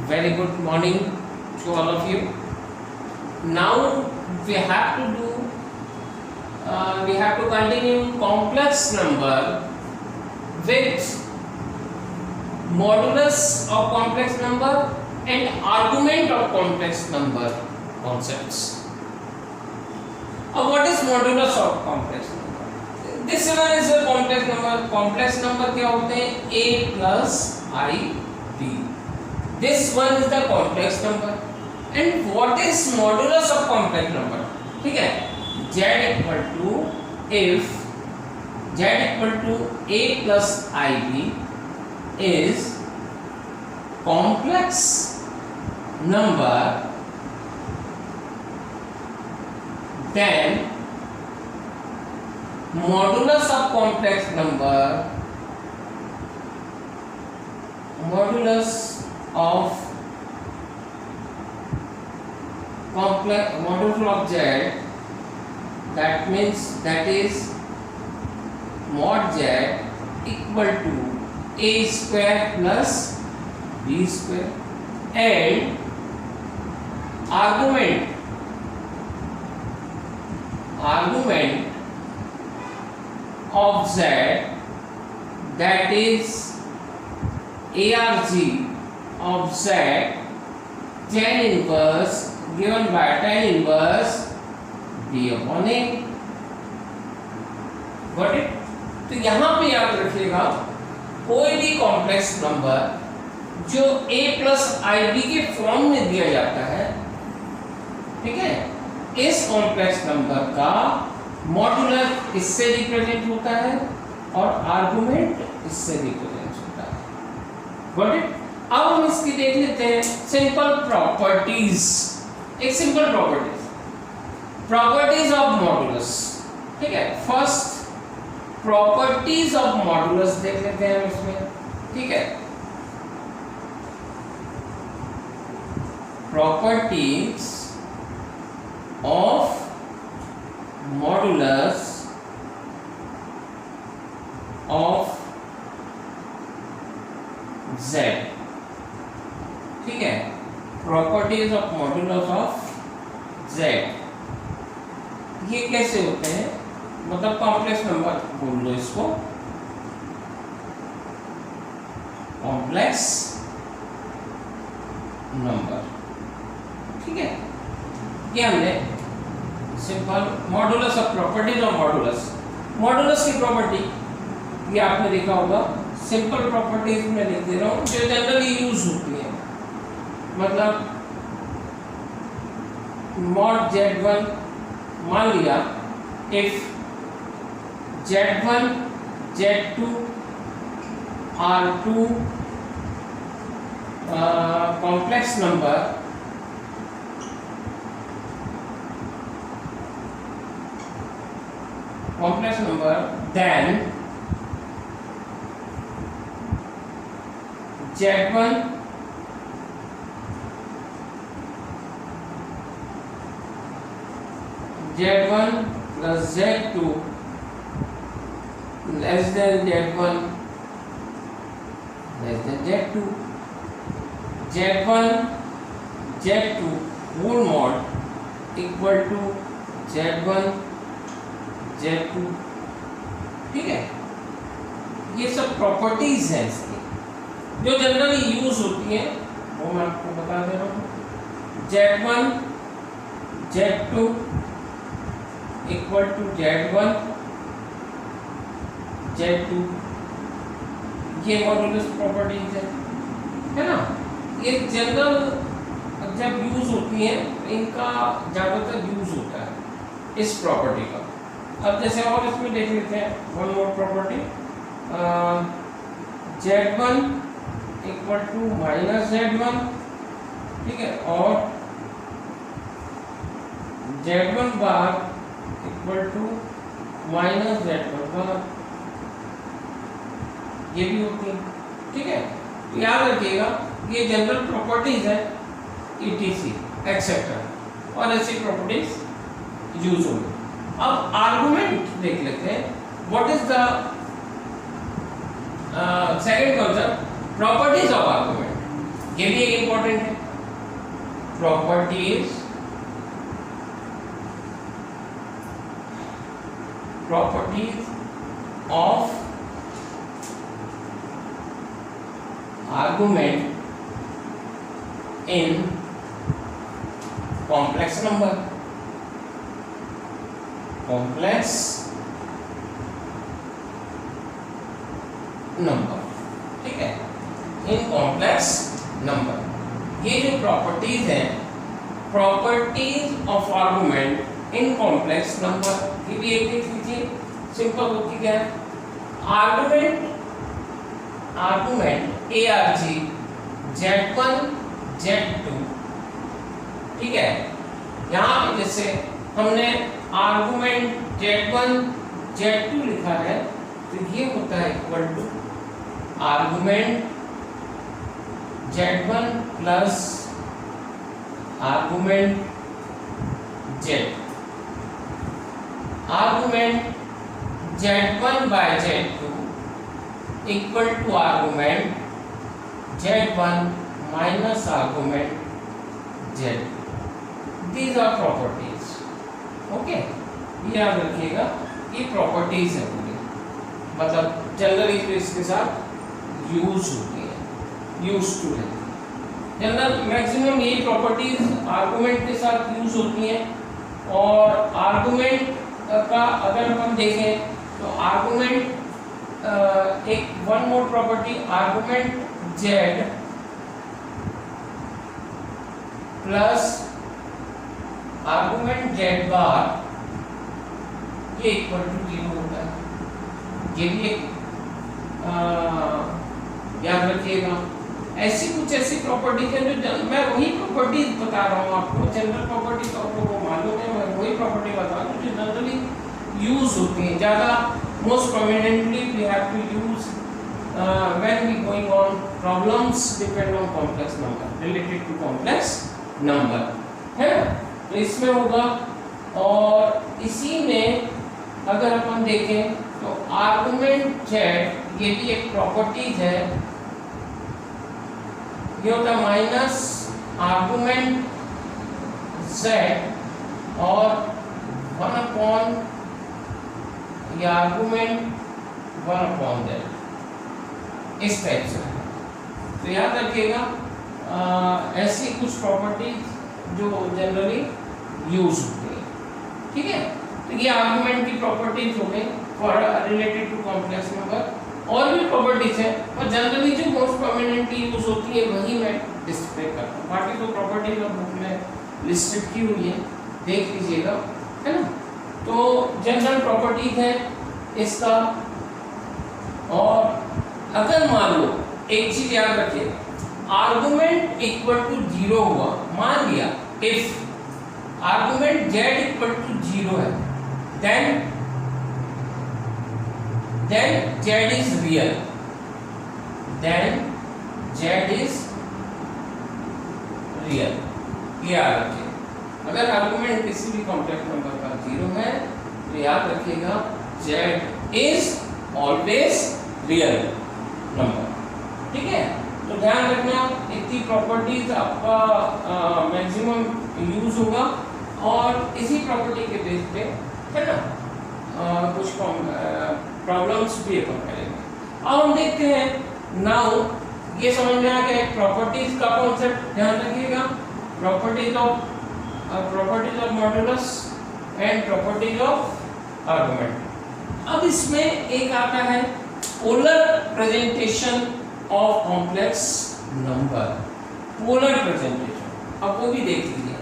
Very good morning to all of you. Now we have to do we have to continue complex number with modulus of complex number and argument of complex number concepts. What is modulus of complex number? This one is a complex number. Complex number क्या होते हैं? A plus I B. This one is the complex number. And what is modulus of complex number? ठीक है? Z equal to if Z equal to A plus IB is complex number, then modulus of complex number, modulus of complex modulus of Z, that means that is mod Z equal to A square plus B square, and argument of Z, that is arg of Z tan inverse given by tan inverse B upon A. Got it? तो यहाँ पे याद रखिएगा, कोई भी complex number जो a plus IB के form में दिया जाता है, ठीक है, इस कॉम्प्लेक्स नंबर का मॉड्यूलर इससे रिप्रेजेंट होता है और आर्गुमेंट इससे रिप्रेजेंट होता है. Got it? अब हम इसकी देख लेते हैं सिंपल प्रॉपर्टीज. एक सिंपल प्रॉपर्टीज ऑफ मॉड्यूलस. ठीक है, फर्स्ट प्रॉपर्टीज ऑफ मॉड्यूलस देख लेते हैं हम इसमें. ठीक है, properties of modulus of Z. ठीक है, properties of modulus of Z ये कैसे होते हैं? मतलब कॉम्प्लेक्स नंबर बोल लो इसको, कॉम्प्लेक्स नंबर. ठीक है, ये हमने simple modulus of properties of modulus की प्रॉपर्टी ये आपने देखा होगा. सिंपल प्रॉपर्टीज में लिख दे रहा हूँ जो जनरली यूज होती है. मतलब मॉड Z1, मान लिया if Z1 Z2 are two complex number, then Z1 plus Z2 less than Z1 less than Z2. Z1 Z2 whole mod equal to Z1 Z2. ठीक है, ये सब प्रॉपर्टीज हैं इसकी जो जनरली यूज होती हैं, वो मैं आपको बता दे रहा हूँ. Z1 Z2 equal to Z1 Z2, ये मॉड्यूलस प्रॉपर्टीज है ना. ये जनरल जब यूज होती हैं इनका ज़्यादातर यूज होता है इस प्रॉपर्टी का. अब जैसे और इसमें देख लेते हैं one more property, Z1 equal to minus Z1. ठीक है, और Z1 bar equal to minus Z1 bar, ये भी होती है. ठीक है, याद रखिएगा ये जनरल प्रॉपर्टीज है ETC एक्सेट्रा, और ऐसी प्रॉपर्टीज यूज होंगी. अब आर्गुमेंट देख लेते हैं. What is the second concept? Properties of argument. ये भी एक इंपॉर्टेंट है, properties of argument in complex number, complex number, ठीक है, इन कॉम्प्लेक्स नंबर। ये जो प्रॉपर्टीज हैं, properties of argument in complex number, ये भी एक देख लीजिए, सिंपल होती क्या है, आर्गुमेंट ARG Z1 Z2, ठीक है, यहाँ पे जैसे हमने आर्गुमेंट Z1 Z2 लिखा है, तो ये होता है equal to argument Z1 plus argument Z, argument Z1 by Z2 equal to argument Z1 minus argument Z। These are properties, okay, ये याद रखिएगा, ये प्रॉपर्टीज है पूरी, मतलब जनरली तो इसके साथ यूज होती है, यूज टू है, जनरल मैक्सिमम यही प्रॉपर्टीज आर्गुमेंट के साथ यूज होती हैं। और आर्गुमेंट का अगर हम देखें तो आर्गुमेंट एक one more property, argument Z plus argument Z बार, ये इक्वल टू 0 होता है, ये भी एक याद रखिएगा। ऐसी कुछ ऐसी प्रॉपर्टीज है जो मैं वही प्रॉपर्टीज बता रहा हूँ आपको, जनरल प्रॉपर्टी तो आप लोगों को मालूम है, मैं वही प्रॉपर्टी बता रहा हूँ जो जनरली यूज होती हैं ज़्यादा, most prominently we have to use when we going on problems depend on complex number, related to complex number, है ना, तो इसमें होगा। और इसी में अगर अपन देखें तो आर्गुमेंट Z, ये भी एक प्रॉपर्टीज है, ये होता है माइनस आर्गुमेंट Z और 1 अपॉन ये आर्गुमेंट 1 अपॉन Z, इस टाइप से। तो याद रखिएगा ऐसी कुछ प्रॉपर्टीज जो जनरली यूज होती है, ठीक है। तो ये आर्गुमेंट की प्रॉपर्टीज हो गई for related to complex number. और भी प्रॉपर्टीज है और जनरली जो मोस्ट प्रोमिनेंटली यूज होती है वही मैं डिस्प्ले करता हूँ, बाकी तो प्रॉपर्टीज और बुक में लिस्टेड की हुई है, देख लीजिएगा, है ना। तो जनरल प्रॉपर्टीज है इसका। और अगर मान लो एक चीज याद रखिए, आर्गुमेंट इक्वल टू 0 हुआ, मान लिया if argument Z equal to 0 है, then Z is real, then Z is real, ये याद रखिए। अगर आर्गुमेंट किसी भी कॉम्प्लेक्स नंबर का 0 है तो याद रखिएगा Z is always real number, ठीक है। तो ध्यान रखना, इतनी प्रॉपर्टीज आपका मैक्सिमम यूज होगा और इसी प्रॉपर्टी के बेस पे, है ना, कुछ प्रॉब्लम्स भी अपन करेंगे। अब हम देखते हैं नाउ, ये समझ में आ गया प्रॉपर्टीज का कॉन्सेप्ट, ध्यान रखिएगा, properties of modulus and properties of argument. अब इसमें एक आता है polar presentation of complex number, polar presentation. अब वो भी देख लीजिए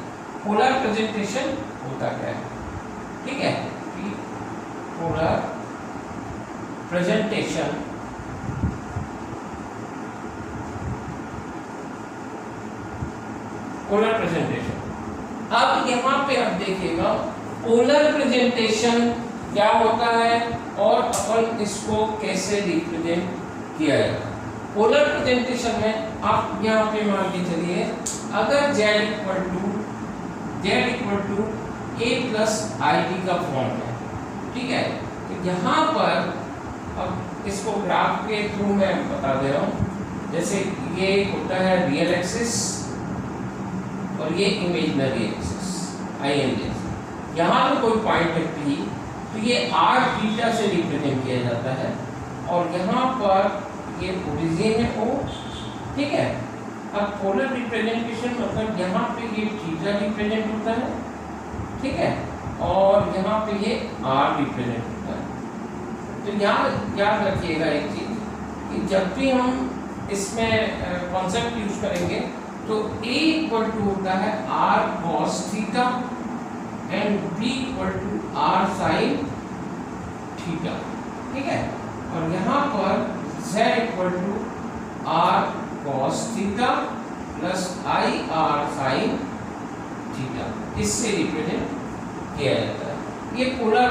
पोलर प्रेजेंटेशन होता क्या है, ठीक है। पोलर प्रेजेंटेशन अब यहाँ पे आप देखिएगा पोलर प्रेजेंटेशन क्या होता है और अपन इसको कैसे रिप्रेजेंट किया जाता है। पोलर प्रेजेंटेशन में आप यहाँ पे मान के चलिए, अगर Z equal to a plus i t का फॉर्म है, ठीक है। तो यहाँ पर अब इसको ग्राफ के थ्रू मैं बता दे रहा हूँ, जैसे ये होता है रियल एक्सिस और ये इमेजिनरी एक्सिस INJ। यहाँ पे कोई पॉइंट है P, तो ये r थीटा से रिप्रेजेंट किया जाता है और यहाँ पर ये ओरिजिन है O, ठीक है। अब पोलर रिप्रेजेंटेशन मतलब यहाँ पे ये थीटा रिप्रेजेंट होता है, ठीक है, और यहाँ पे ये r रिप्रेजेंट होता है। तो यहाँ याद रखिएगा एक चीज कि जब भी हम इसमें कॉन्सेप्ट यूज करेंगे तो A इक्वल टू होता है r cos theta and B equal to r sin theta, ठीक है, और यहाँ पर Z equal to r cos theta plus I r sin theta, इससे रिप्रेजेंट किया जाता है। ये पोलर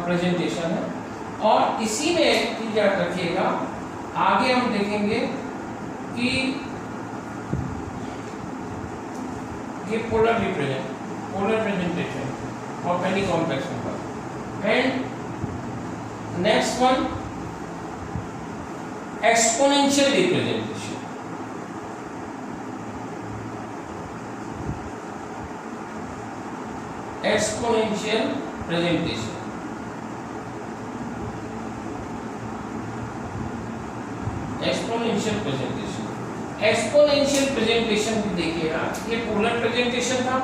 प्रेजेंटेशन है और इसी में एक चीज याद रखिएगा, आगे हम देखेंगे कि ये polar presentation of any complex number. And next one exponential representation. Exponential presentation, exponential presentation. Exponential presentation भी देखिएगा, ये पोलर प्रेजेंटेशन था,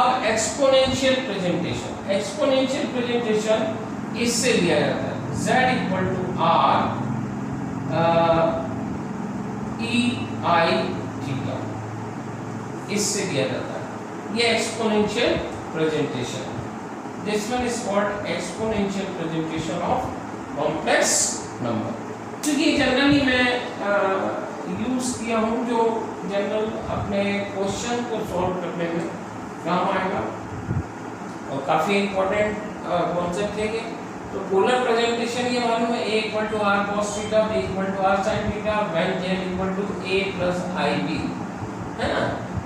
अब एक्सपोनेंशियल प्रेजेंटेशन। एक्सपोनेंशियल प्रेजेंटेशन इससे दिया जाता है z equal to r e i theta, इससे दिया जाता है। ये exponential presentation, this one is called exponential presentation of complex number. तो ये जनरली मैं यूज किया हूँ जो जनरल अपने क्वेश्चन को सॉल्व करने में काम आएगा और काफ़ी इम्पोर्टेंट कॉन्सेप्ट है ये। तो पोलर प्रेजेंटेशन ये मालूम है A equal to r cos theta, B equal to r sin theta, when Z equal to A plus IB, है ना।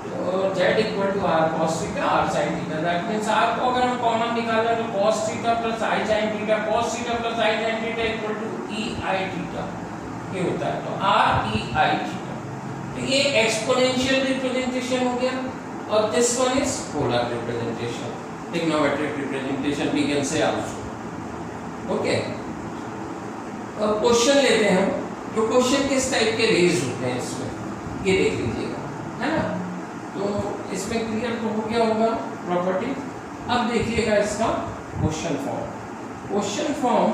तो Z equal to r cos theta, r sin theta, that means r को अगर हम common निकालें तो cos theta plus I sin theta, cos theta plus I sin theta equal to E I theta, ये होता है। तो r E I थीटा, तो ये एक्सपोनेंशियल रिप्रेजेंटेशन हो गया और this one is polar representation, trigonometric representation we can say also. Okay, question लेते हैं हम, तो क्वेश्चन किस टाइप के रेज होते हैं इसमें, ये देख लीजिएगा, है ना। तो इसमें क्लियर तो हो गया होगा प्रॉपर्टी। अब देखिएगा इसका question form. Question form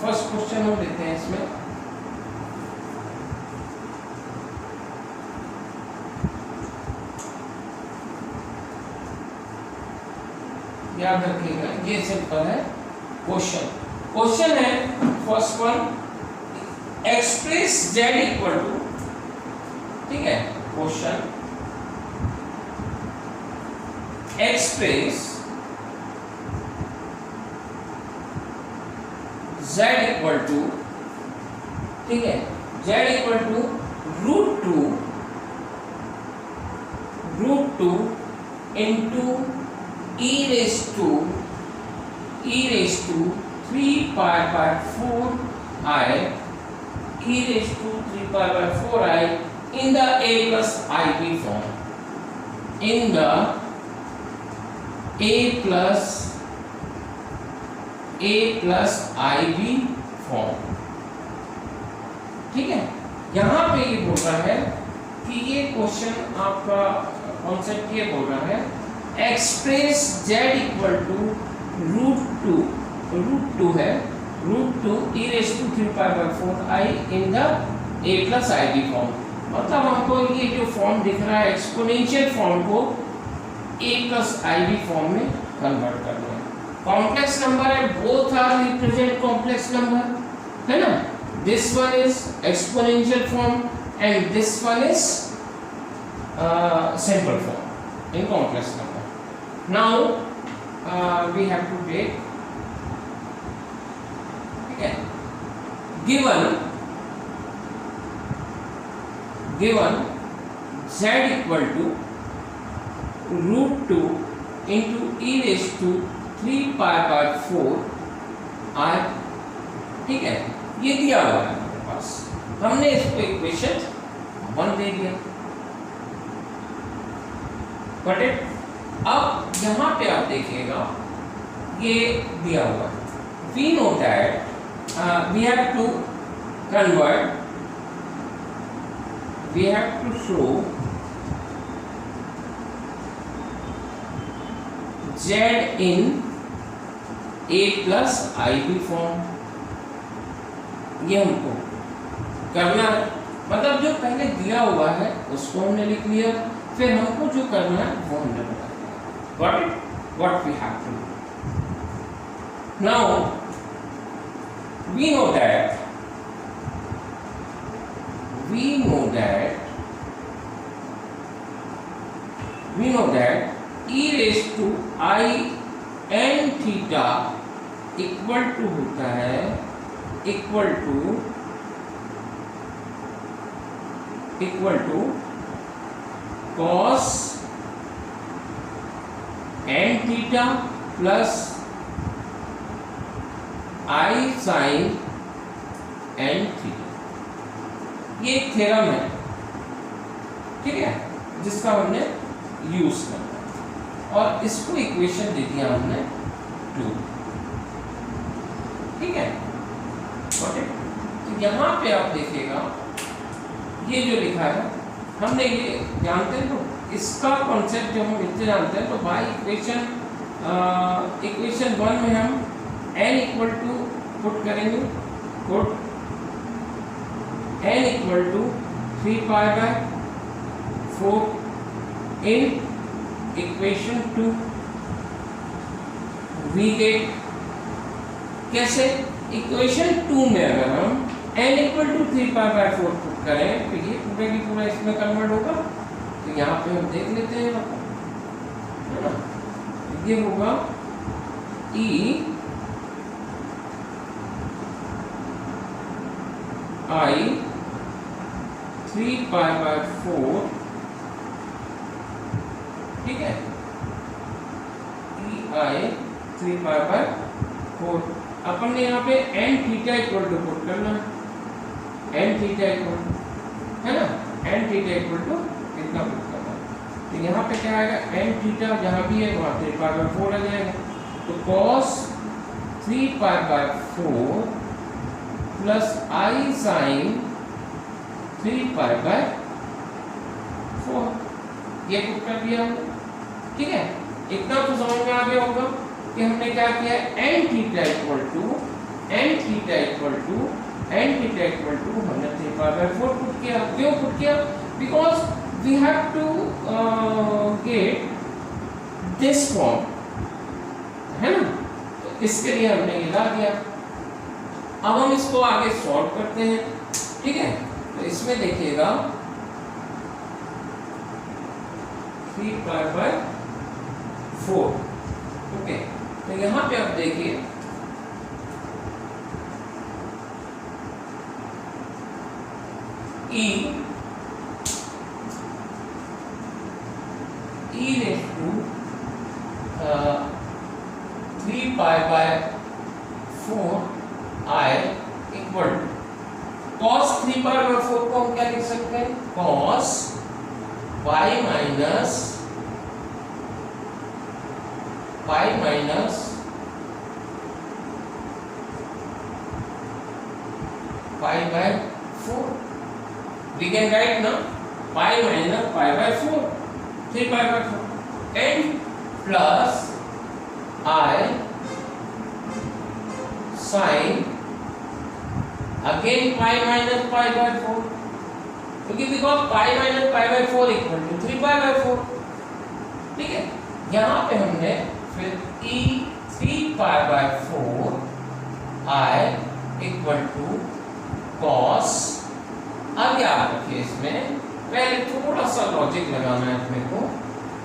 first question हम लेते हैं इसमें। याद रखिएगा ये सिंपल है क्वेश्चन। क्वेश्चन है first one, express z equal to, ठीक है, question express z equal to, ठीक है, z equal to root two into e raised to 3 pi by 4 I e raised to 3 pi by 4 I in the a plus ib form, in the a plus ib form, ठीक है। यहाँ पे ये बोल रहा है कि ये क्वेश्चन आपका कॉन्सेप्ट ये बोल रहा है express z equal to root two है, root two e raised to 3 pi by 4 I in the a plus ib form. मतलब हमको ये जो फॉर्म दिख रहा है एक्सपोनेंशियल फॉर्म को a plus ib फॉर्म में कन्वर्ट करना है। कॉम्प्लेक्स नंबर है, both are represent complex number, है ना। This one is exponential form and this one is simple form in complex number. Now we have to take, okay, given z equal to root 2 into e raised to 3 pi by 4 I, ठीक है, ये दिया हुआ है हमारे पास। हमने इसको equation 1 दे दिया। बट अब यहाँ पे आप देखिएगा ये दिया हुआ है, we know that we have to convert, we have to show z in a plus ib form. ये हमको करना है, मतलब जो पहले दिया हुआ है उसको हमने लिख लिया, फिर हमको जो करना है वो हमने बता दिया। What we have to do now, we know that e raised to I n theta equal to होता है equal to cos n theta plus I sin n theta। ये एक थ्योरम है, ठीक है, जिसका हमने यूज करना है और इसको इक्वेशन दे दिया हमने 2, ठीक है। तो यहाँ पे आप देखिएगा ये जो लिखा है हमने ये जानते हैं, तो इसका कॉन्सेप्ट जो हम इतने जानते हैं, तो बाय इक्वेशन 1 में हम n इक्वल टू पुट करेंगे, put n equal to 3 pi by 4 in equation 2। We get कैसे, इक्वेशन 2 में अगर हम n equal to 3 pi by 4 put करें तो ये पूरा की पूरा इसमें कन्वर्ट होगा। तो यहाँ पे हम देख लेते हैं, है ना, ये होगा e I 3 पाई बाय 4, ठीक है, e I 3 पाई बाय 4। अपन ने यहाँ पे n theta equal to put करना है, n थीटा इक्वल टू, है ना, n थीटा इक्वल टू कितना पुट करना है। तो यहाँ पे क्या आएगा, n थीटा जहाँ भी है वहाँ 3 पाई बाय 4 आ जाएगा। तो cos 3 pi by 4 plus I sin 3 pi by 4, ये पुट कर दिया हमने, ठीक है। इतना तो समझ में आ गया होगा कि हमने क्या किया, n थीटा इक्वल टू हमने 3 पाई बाय 4 पुट किया। क्यों पुट किया, because we have to get this form, है ना, तो इसके लिए हमने ये ला दिया। अब हम इसको आगे सॉल्व करते हैं, ठीक है। तो इसमें देखिएगा 3 पाई बाय 4, ओके। तो यहाँ पे आप देखिए e raised to 3 pi by 4 I equal to cos 3 pi by 4 को हम क्या लिख सकते हैं, cos pi minus pi by 4। we can write now pi minus pi by 4, 3 pi by 4 and plus I sin again pi minus pi by 4, क्योंकि because pi minus pi by 4 equal to 3 pi by 4, ठीक है। यहाँ पे हमने फिर e 3 pi by 4 I equal to cos, आगे आप रखिए, इसमें पहले थोड़ा सा लॉजिक लगाना है अपने को,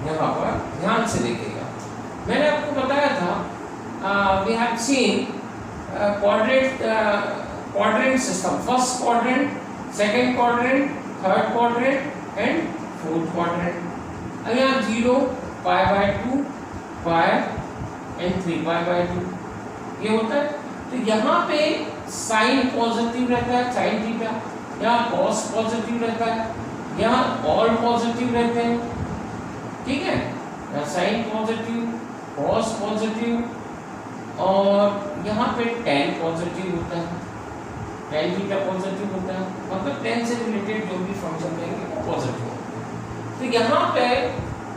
यहाँ पर ध्यान से देखिएगा। मैंने आपको बताया था we have seen quadrant system, first quadrant, second quadrant, third quadrant and fourth quadrant। अब यहाँ 0 pi by 2 pi and 3 pi by 2 ये होता है। तो यहाँ पे साइन पॉजिटिव रहता है, साइन थीटा, यहाँ cos पॉजिटिव रहता है, यहाँ all पॉजिटिव रहते हैं, ठीक है, यहाँ sin पॉजिटिव, cos पॉजिटिव और यहाँ पे tan पॉजिटिव होता है, tan थीटा पॉजिटिव होता है, मतलब tan से रिलेटेड जो भी फंक्शन रहेंगे वो पॉजिटिव होगा। तो यहाँ पे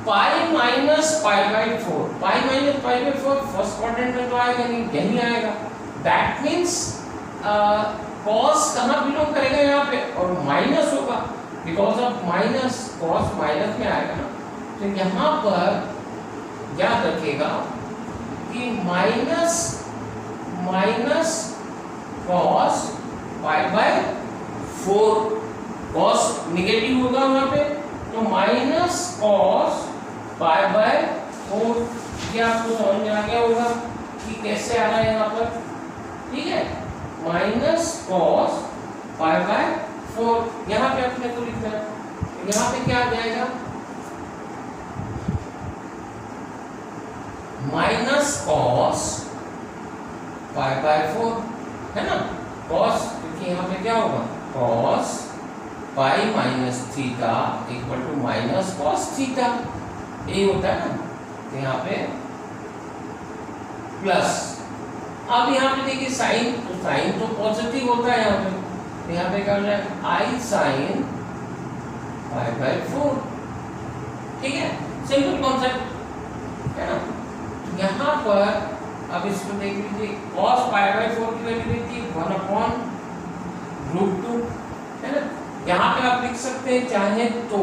पाई minus pi by four, pi minus pi by four first quadrant में तो आएगा नहीं, यही आएगा। दैट मीन्स कॉस कहाँ बिलोंग करेगा यहाँ पे, और माइनस होगा because of minus, cos minus में आएगा ना। तो यहाँ पर याद रखिएगा कि minus minus cos pi by four, cos negative होगा वहाँ पे, तो minus cos pi by four. ये आपको समझ में आ गया होगा कि कैसे आ रहा है यहाँ पर, ठीक है, minus cos pi by four. यहाँ पे अपने को लिखना है, यहाँ पे क्या आ जाएगा, minus cos pi by four, है ना, कॉस, क्योंकि यहाँ पे क्या होगा, cos pi minus theta equal to minus cos theta, यही होता है ना। तो यहाँ पे प्लस, अब यहाँ पे देखिए साइन, तो साइन तो पॉजिटिव होता है यहाँ पे, तो यहाँ पे क्या हो जाएगा, आई साइन पाई बाई फोर, ठीक है, सिंपल कॉन्सेप्ट है ना। यहाँ पर अब इसको देख लीजिए, कॉस पाई बाई फोर की वैल्यू देखिए 1/√2, है ना। यहाँ पे आप लिख सकते हैं चाहे तो,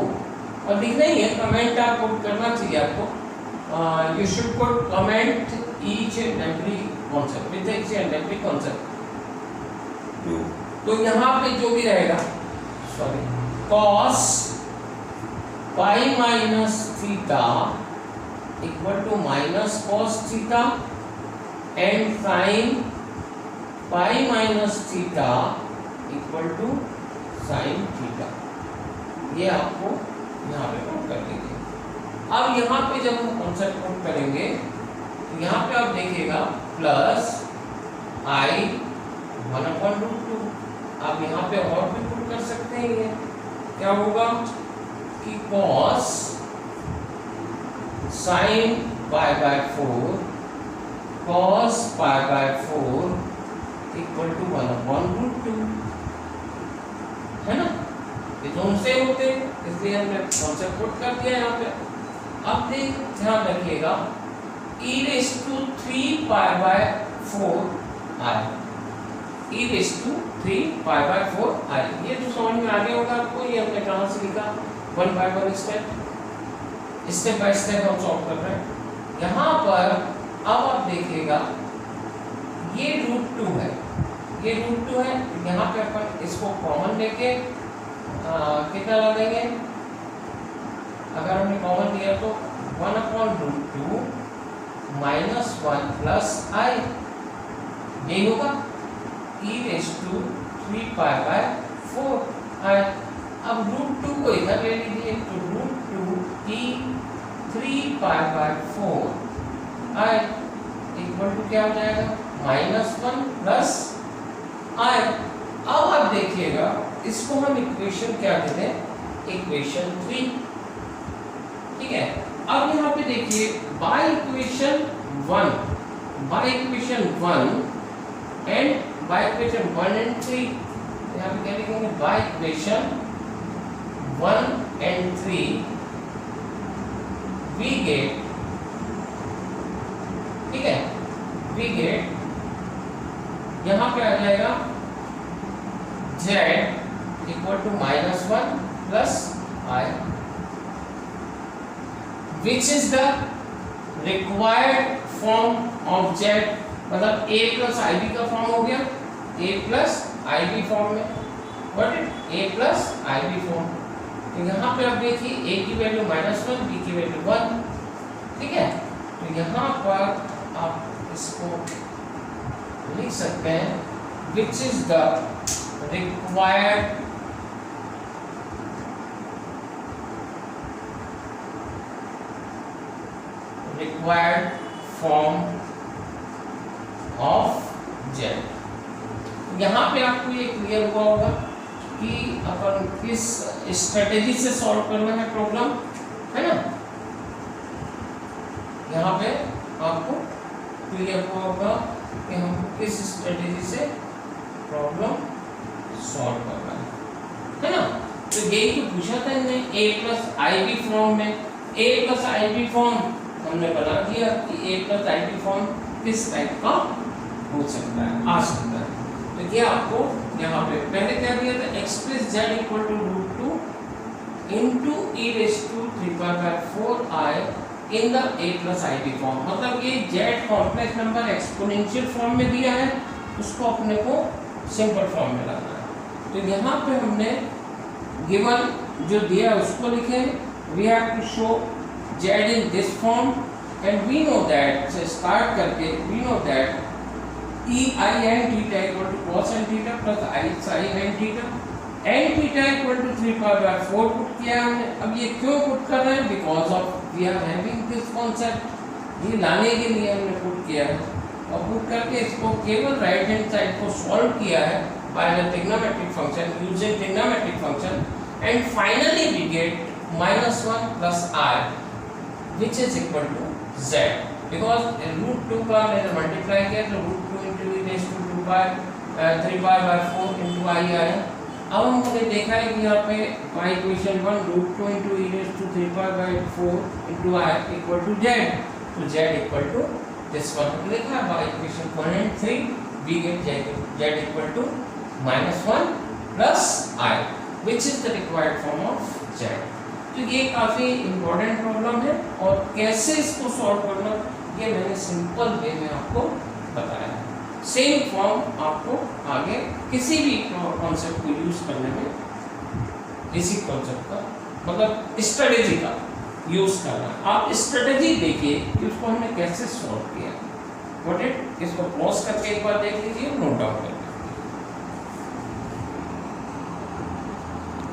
और लिखना ही है, कमेंट आप पुट करना चाहिए आपको, you should put comment each and every concept with each and every concept. तो यहाँ पे जो भी रहेगा, sorry, cos pi minus theta equal to minus cos theta and sine pi minus theta equal to sine theta, ये आपको यहाँ पे पुट कर देंगे। अब यहाँ पे जब हम कॉन्सेप्ट पुट करेंगे तो यहाँ पे आप देखिएगा प्लस आई 1/√2, आप यहाँ पे और भी पुट कर सकते हैं। ये क्या होगा कि cos sine pi by four cos pi by four equal to 1/√2, है ना, ये दोनों से होते हैं, इसलिए हमने कॉन्सेप्ट पुट कर दिया यहाँ पे। अब देख ध्यान रखिएगा, e⁴ pi by 4 I, e⁴ pi by 4 आई, ये तो समझ में आ गया होगा आपको। ये हमने कहाँ से लिखा, 1 बाय 1 स्टेप बाय स्टेप हम सॉल्व कर रहे हैं। यहाँ पर अब आप देखिएगा ये √2 है, ये √2 है, यहाँ पे अपन इसको कॉमन लेके कितना ला देंगे, अगर हमने कॉमन लिया तो 1/√2 माइनस 1 प्लस आई, यही होगा, e⁴ पाई बाई 4 आई। अब √2 को इधर ले लीजिए, तो √2 e⁴ pi by 4 i equal to क्या हो जाएगा, -1 प्लस आई। अब आप देखिएगा इसको हम इक्वेशन क्या देते हैं, इक्वेशन 3, ठीक है। अब यहाँ पे देखिए by equation 1 and by equation 1 and 3, यहाँ पे क्या लिखेंगे, by equation 1 and 3 we get, ठीक है, वी गेट यहाँ पे आ जाएगा z equal to -1 plus i, which is the required form of z, मतलब a प्लस ib का फॉर्म हो गया, a प्लस ib फॉर्म में, what is a plus ib form. तो यहाँ पे आप देखिए a की वैल्यू -1, b की वैल्यू 1, ठीक है। तो यहाँ पर आप इसको लिख सकते हैं, which is the required form of z। यहाँ पे आपको ये क्लियर हुआ होगा कि अपन किस स्ट्रेटेजी से सॉल्व करना है प्रॉब्लम, है ना। यहाँ पे आपको क्लियर होगा कि हमको किस स्ट्रेटेजी से प्रॉब्लम सॉल्व करना है ना। तो यही तो पूछा था हमने a plus i b form में। a plus i b form हमने बना दिया कि a plus i b form किस टाइप का हो सकता है, आ सकता है। तो क्या आपको यहाँ पे पहले क्या दिया था, express z equal to root 2 into e raise to 3/4i in the a plus i b form. मतलब ये z complex number exponential form में दिया है, उसको अपने को सिंपल फॉर्म में लाना है। तो यहाँ पे हमने गिवन जो दिया उसको लिखे, we have to show z in this form and we know that, से स्टार्ट करके we know that e i n theta equal to cos n theta plus i sin n theta, n theta equal to 3/4 put किया हमने। अब ये क्यों put कर रहे हैं, because of we are having this concept, ये लाने के लिए हमने पुट किया है। और पुट करके इसको केवल राइट हैंड साइड को सॉल्व किया है by the trignometric function, using trignometric function, and finally we get -1 plus i which is equal to z, because root 2 का मैंने मल्टीप्लाई किया तो root 2 into e raise to 3/4 into i आया। अब हमने देखा है कि यहाँ पे y equation 1 root 2 into e raise to 3/4 into i equal to z, तो z equal to this one लिखा है y equation 1 and 3 we get z equal to -1 plus i which is the required form of z। तो ये काफ़ी important problem है और कैसे इसको सॉल्व करना ये मैंने सिंपल वे में आपको बताया है। सेम फॉर्म आपको आगे किसी भी कॉन्सेप्ट को यूज करने में इसी कॉन्सेप्ट का मतलब स्ट्रेटेजी का यूज करना। आप स्ट्रेटेजी देखिए कि उसको हमने कैसे सॉल्व किया। Got it? इसको पॉज करके एक बार देख लीजिए, नोट डाउन करके।